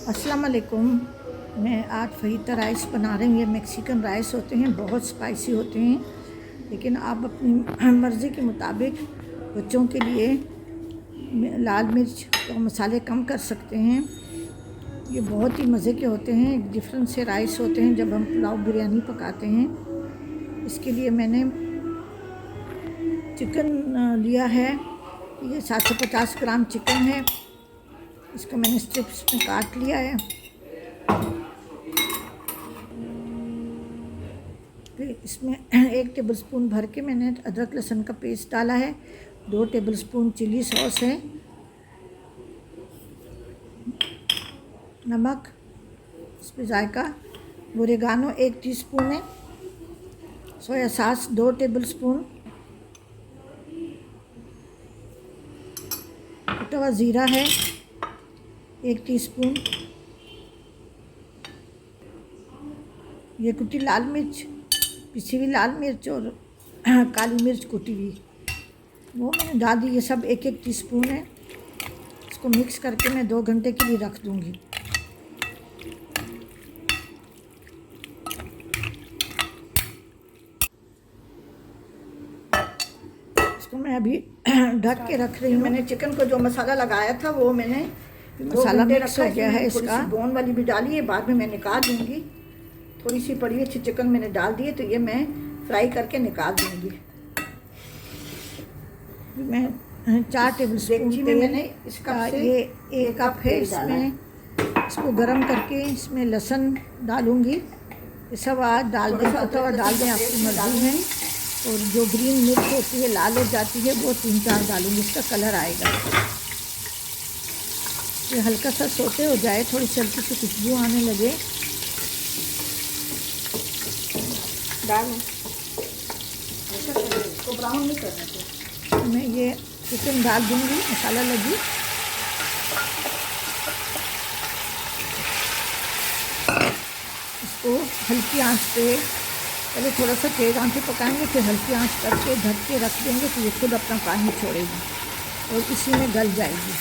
अस्सलाम वालेकुम। मैं आज फहीता राइस बना रही हूँ। ये मैक्सिकन राइस होते हैं, बहुत स्पाइसी होते हैं, लेकिन आप अपनी मर्ज़ी के मुताबिक बच्चों के लिए लाल मिर्च और मसाले कम कर सकते हैं। ये बहुत ही मज़े के होते हैं। एक डिफरेंट से राइस होते हैं जब हम पुलाव बिरयानी पकाते हैं। इसके लिए मैंने चिकन लिया है। ये 750 ग्राम चिकन है। इसको मैंने स्ट्रिप्स में काट लिया है। फिर इसमें 1 टेबलस्पून भर के मैंने अदरक लहसुन का पेस्ट डाला है। 2 टेबलस्पून चिली सॉस है। नमक, इस पर जायका, ओरिगानो 1 टीस्पून है। सोया सॉस 2 टेबलस्पून, कुटा हुआ ज़ीरा है 1 टीस्पून। ये कुटी लाल मिर्च, पिसी हुई लाल मिर्च और काली मिर्च कुटी हुई, वो मैंने डाल दी। ये सब 1-1 टीस्पून है। इसको मिक्स करके मैं 2 घंटे के लिए रख दूँगी। इसको मैं अभी ढक के रख रही हूँ। मैंने चिकन को जो मसाला लगाया था वो मैंने मसाला मिक्स हो गया है। इसका बोन वाली भी डाली है, बाद में मैं निकाल दूँगी। थोड़ी सी पड़ी अच्छी चिकन मैंने डाल दी है, तो ये मैं फ्राई करके निकाल दूँगी। मैं 4 टेबलस्पून तेल मैंने इसका ये 1 कप है, इसमें इसको गरम करके इसमें लहसुन डालूँगी। ये सब आज डाल दें, और डाल दें, आपकी मर्ज़ी है। और जो ग्रीन मिर्च होती है लाल हो जाती है, वो 3-4 डालूँगी, इसका कलर आएगा। ये हल्का सा सोते हो जाए, थोड़ी सी हल्की सी खुशबू आने लगे, डाल इसको ब्राउन नहीं करना चाहिए। मैं ये चिकन डाल दूँगी, मसाला लगी। इसको हल्की आंच पे पहले थोड़ा सा तेज़ आंच पे पकाएंगे, फिर हल्की आंच करके ढक के रख देंगे, तो ये खुद अपना पानी छोड़ेगी और इसी में गल जाएगी।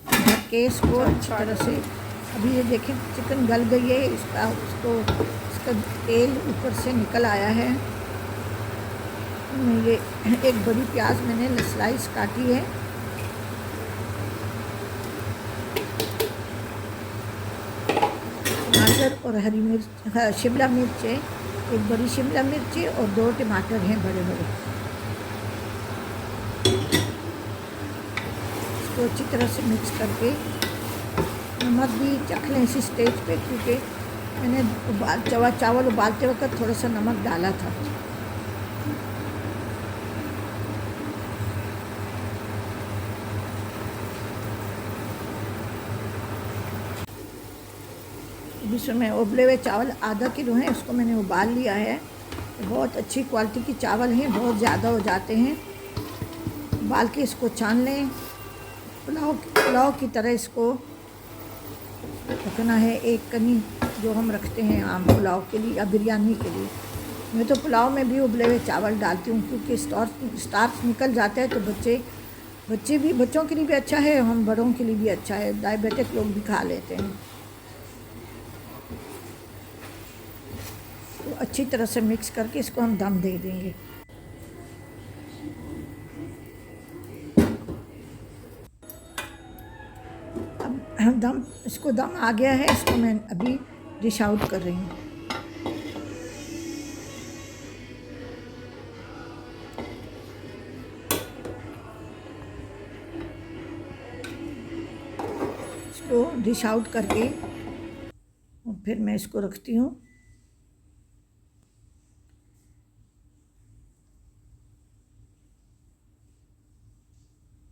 ढक के इसको अच्छी तरह से, अभी ये देखें चिकन गल गई है। इसका तेल ऊपर से निकल आया है। ये एक बड़ी प्याज मैंने स्लाइस काटी है। टमाटर और हरी मिर्च, शिमला मिर्च है, एक बड़ी शिमला मिर्च है और 2 टमाटर हैं बड़े बड़े। इसको अच्छी तरह से मिक्स करके नमक भी चख लें इसी स्टेज पे, क्योंकि मैंने चावल उबालते वक्त थोड़ा सा नमक डाला था। इसमें उबले हुए चावल आधा किलो हैं, उसको मैंने उबाल लिया है। बहुत अच्छी क्वालिटी की चावल हैं, बहुत ज़्यादा हो जाते हैं। उबाल के इसको छान लें। पुलाव की तरह इसको रखना है, एक कनी जो हम रखते हैं आम पुलाव के लिए या बिरयानी के लिए। मैं तो पुलाव में भी उबले हुए चावल डालती हूँ, क्योंकि स्टार्च निकल जाता है, तो बच्चों के लिए भी अच्छा है, हम बड़ों के लिए भी अच्छा है। डायबिटिक लोग भी खा लेते हैं। तो अच्छी तरह से मिक्स करके इसको हम दम दे देंगे। अब इसको दम आ गया है, इसको मैं अभी डिश आउट कर रही हूँ। इसको डिश आउट करके फिर मैं इसको रखती हूँ।